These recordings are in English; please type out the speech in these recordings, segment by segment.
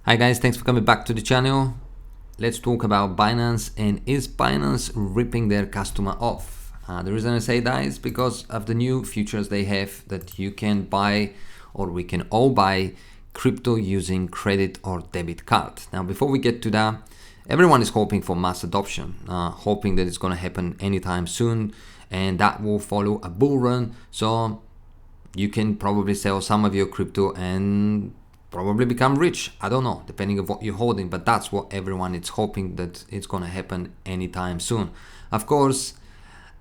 Hi guys, thanks for coming back to the channel. Let's talk about Binance, and is Binance ripping their customer off? The reason I say that is because of the new features they have that you can buy, or we can all buy, crypto using credit or debit card. Now before we get to that, everyone is hoping for mass adoption, hoping that it's going to happen anytime soon, and that will follow a bull run, so you can probably sell some of your crypto and probably become rich. I don't know, depending on what you're holding, but that's what everyone is hoping, that it's going to happen anytime soon. Of course,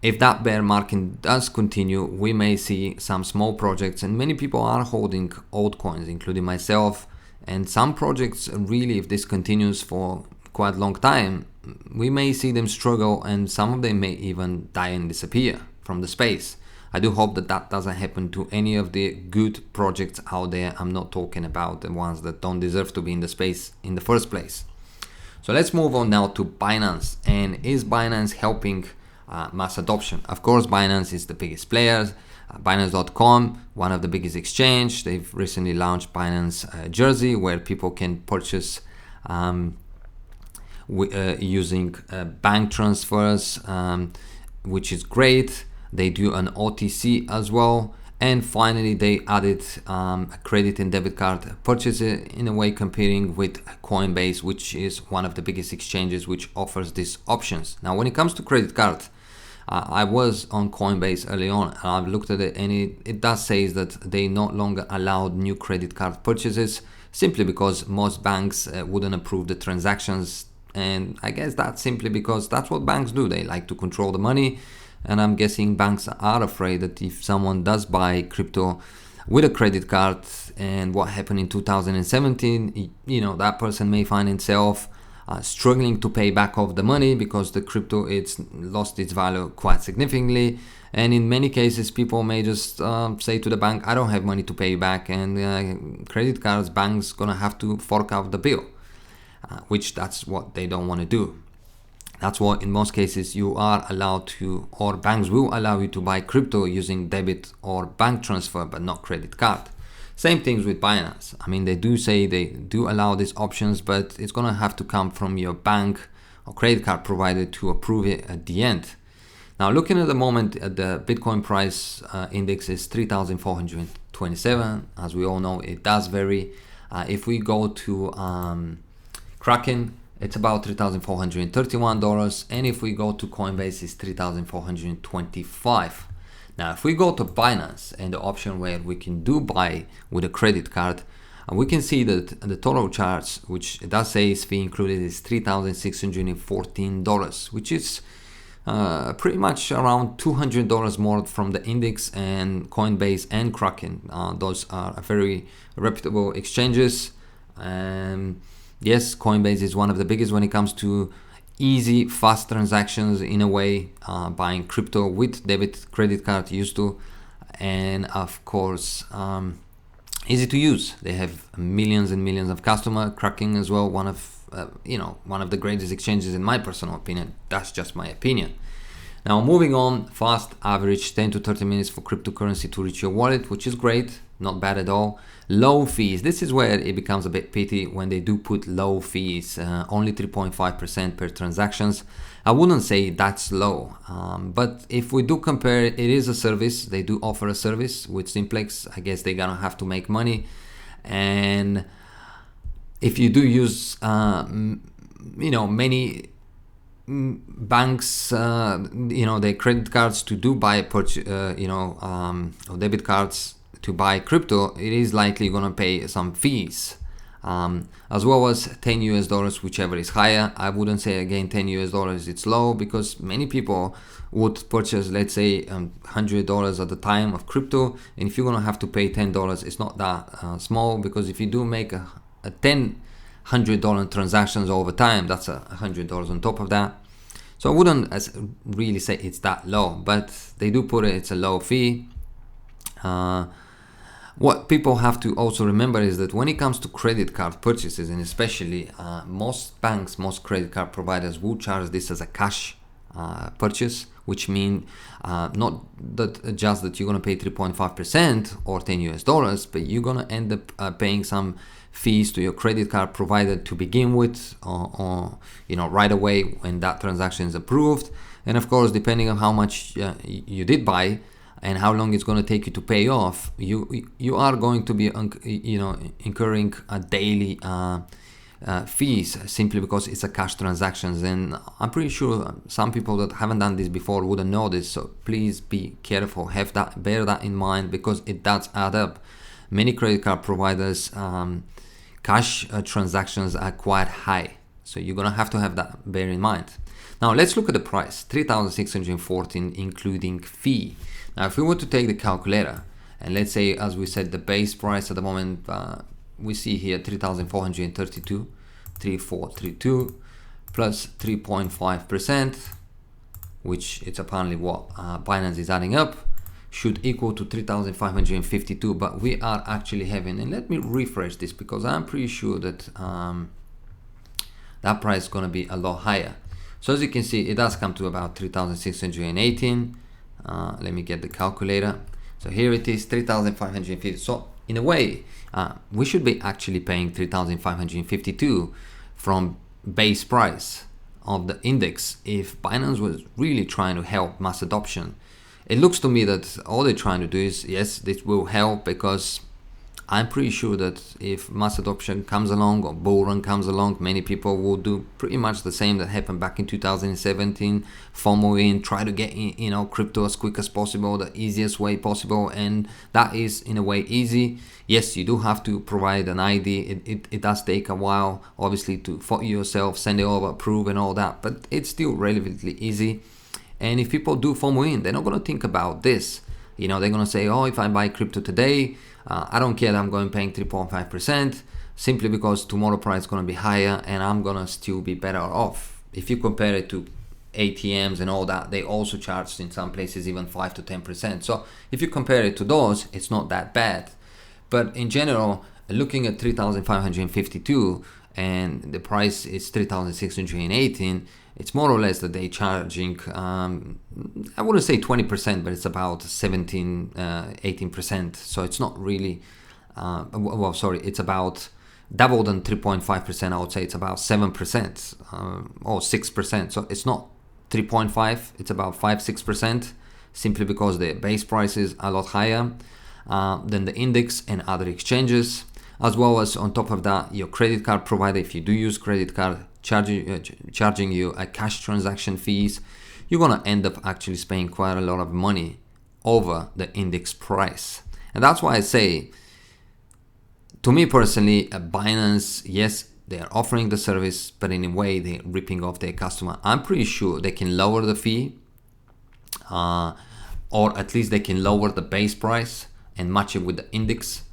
if that bear market does continue, we may see some small projects, and many people are holding altcoins, including myself, and some projects really, if this continues for quite a long time, we may see them struggle, and some of them may even die and disappear from the space. I do hope that that doesn't happen to any of the good projects out there. I'm not talking about the ones that don't deserve to be in the space in the first place. So let's move on now to Binance. And is Binance helping mass adoption? Of course, Binance is the biggest player. Binance.com, one of the biggest exchange. They've recently launched Binance Jersey, where people can purchase using bank transfers, which is great. They do an OTC as well, and finally they added a credit and debit card purchases, in a way competing with Coinbase, which is one of the biggest exchanges which offers these options. Now when it comes to credit card, I was on Coinbase early on, and I've looked at it, and it does say that they no longer allowed new credit card purchases, simply because most banks wouldn't approve the transactions. And I guess that's simply because that's what banks do. They like to control the money. And I'm guessing banks are afraid that if someone does buy crypto with a credit card, and what happened in 2017, that person may find himself struggling to pay back off the money, because the crypto, it's lost its value quite significantly. And in many cases, people may just say to the bank, I don't have money to pay you back, and credit cards, banks gonna have to fork out the bill, which that's what they don't want to do. That's why in most cases you are allowed to, or banks will allow you to buy crypto using debit or bank transfer, but not credit card. Same things with Binance. I mean, they do say they do allow these options, but it's gonna have to come from your bank or credit card provider to approve it at the end. Now, looking at the moment at the Bitcoin price index is 3,427. As we all know, it does vary. If we go to Kraken, it's about $3,431, and if we go to Coinbase, it's $3,425. Now, if we go to Binance and the option where we can do buy with a credit card, we can see that the total charge, which it does say is fee included, is $3,614, which is pretty much around $200 more from the index and Coinbase and Kraken. Those are very reputable exchanges. Yes, Coinbase is one of the biggest when it comes to easy, fast transactions, in a way, buying crypto with debit, credit card used to, and of course, easy to use. They have millions and millions of customers. Kraken as well, one of the greatest exchanges in my personal opinion. That's just my opinion. Now moving on, fast, average 10 to 30 minutes for cryptocurrency to reach your wallet, which is great, not bad at all. Low fees, this is where it becomes a bit pity when they do put low fees, only 3.5% per transactions. I wouldn't say that's low, but if we do compare, it is a service. They do offer a service with Simplex. I guess they're gonna have to make money, and if you do use many banks, their credit cards to do buy purchase, or debit cards to buy crypto, it is likely going to pay some fees, as well as $10, whichever is higher. I wouldn't say again $10 it's low, because many people would purchase, let's say, $100 at the time of crypto, and if you're going to have to pay $10, it's not that small, because if you do make a $100 transactions over time, that's $100 on top of that. So I wouldn't really say it's that low, but they do put it's a low fee. What people have to also remember is that when it comes to credit card purchases, and especially most banks, most credit card providers will charge this as a cash purchase, which means not that just that you're going to pay 3.5% or $10, but you're going to end up paying some fees to your credit card provider to begin with, or right away when that transaction is approved. And of course, depending on how much you did buy and how long it's going to take you to pay off, you are going to be incurring a daily fees, simply because it's a cash transactions. And I'm pretty sure some people that haven't done this before wouldn't know this, so please be careful, bear that in mind, because it does add up. Many credit card providers cash transactions are quite high, so you're gonna have to have that bear in mind. Now let's look at the price, 3,614 including fee. Now if we were to take the calculator, and let's say, as we said, the base price at the moment, we see here 3,432, 3,432 plus 3.5%, which it's apparently what Binance is adding up, should equal to 3,552. But we are actually having, and let me refresh this, because I'm pretty sure that that price is going to be a lot higher. So as you can see, it does come to about 3,618. Let me get the calculator. So here it is, 3,550. So in a way, we should be actually paying 3,552 from base price of the index if Binance was really trying to help mass adoption. It looks to me that all they're trying to do is, yes, this will help, because I'm pretty sure that if mass adoption comes along or bull run comes along, many people will do pretty much the same that happened back in 2017, FOMO in, try to get in, crypto as quick as possible, the easiest way possible, and that is in a way easy. Yes, you do have to provide an ID. It does take a while, obviously, to photo yourself, send it over, approve and all that, but it's still relatively easy. And if people do FOMO in, they're not going to think about this. They're going to say, oh, if I buy crypto today, I don't care that I'm going paying 3.5%, simply because tomorrow price is going to be higher and I'm going to still be better off. If you compare it to ATMs and all that, they also charge in some places even 5 to 10%. So if you compare it to those, it's not that bad. But in general, looking at 3,552 and the price is 3,618, it's more or less that they're charging, I wouldn't say 20%, but it's about 18%. So it's not really, it's about double than 3.5%. I would say it's about 7% or 6%. So it's not 3.5, it's about 5-6%, simply because the base price is a lot higher than the index and other exchanges. As well as on top of that, your credit card provider, if you do use credit card, charging you a cash transaction fees, you're gonna end up actually spending quite a lot of money over the index price. And that's why I say, to me personally, Binance, yes, they are offering the service, but in a way they're ripping off their customer. I'm pretty sure they can lower the fee, or at least they can lower the base price and match it with the index,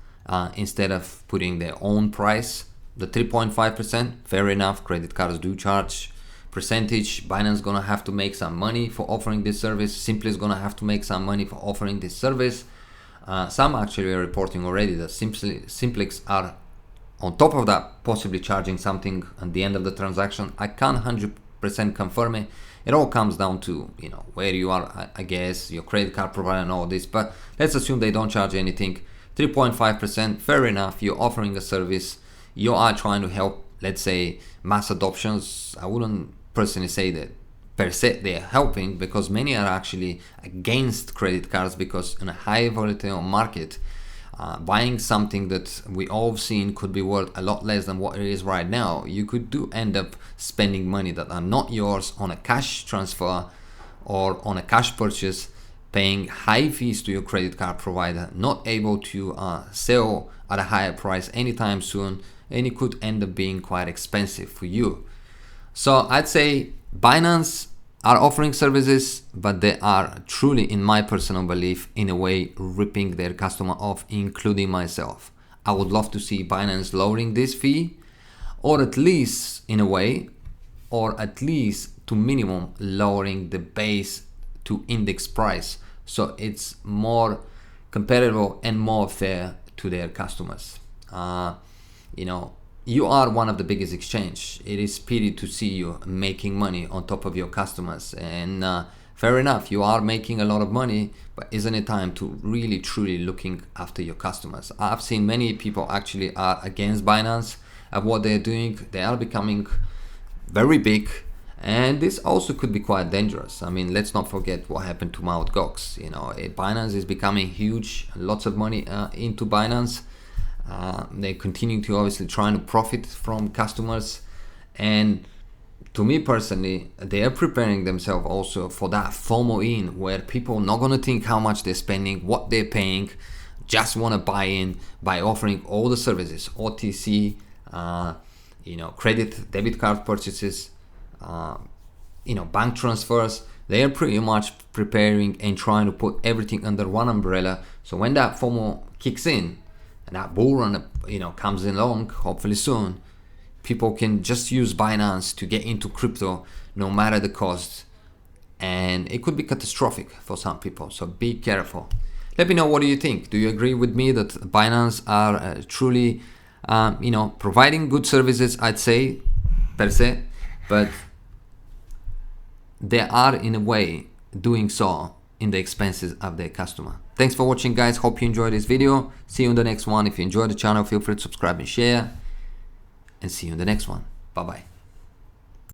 instead of putting their own price. The 3.5%, fair enough, credit cards do charge percentage. Binance gonna have to make some money for offering this service. Simply is gonna have to make some money for offering this service. Some actually are reporting already that Simplex are on top of that possibly charging something at the end of the transaction. I can't 100% confirm it. It all comes down to where you are, I guess, your credit card provider and all this, but let's assume they don't charge anything. 3.5%, fair enough, you're offering a service, you are trying to help, let's say, mass adoptions. I wouldn't personally say that per se they're helping, because many are actually against credit cards, because in a high volatile market, buying something that we all seen could be worth a lot less than what it is right now, you could end up spending money that are not yours on a cash transfer or on a cash purchase, paying high fees to your credit card provider, not able to sell at a higher price anytime soon, and it could end up being quite expensive for you. So I'd say Binance are offering services, but they are truly, in my personal belief, in a way ripping their customer off, including myself. I would love to see Binance lowering this fee, or at least in a way, or at least to minimum lowering the base to index price, so it's more comparable and more fair to their customers. You are one of the biggest exchange. It is pity to see you making money on top of your customers, and fair enough, you are making a lot of money, but isn't it time to really truly looking after your customers? I've seen many people actually are against Binance of what they're doing. They are becoming very big, and this also could be quite dangerous. I mean, let's not forget what happened to Mt. Gox. Binance is becoming huge, lots of money into Binance. They continue to obviously trying to profit from customers, and to me personally, they are preparing themselves also for that FOMO in, where people are not going to think how much they're spending, what they're paying, just want to buy in by offering all the services, OTC, credit, debit card purchases, bank transfers. They are pretty much preparing and trying to put everything under one umbrella. So when that FOMO kicks in and that bull run, comes along, hopefully soon, people can just use Binance to get into crypto no matter the cost, and it could be catastrophic for some people. So be careful. Let me know, what do you think? Do you agree with me that Binance are truly providing good services, I'd say, per se, but they are in a way doing so in the expenses of their customer? Thanks for watching, guys. Hope you enjoyed this video. See you in the next one. If you enjoyed the channel, feel free to subscribe and share, and see you in the next one. Bye bye.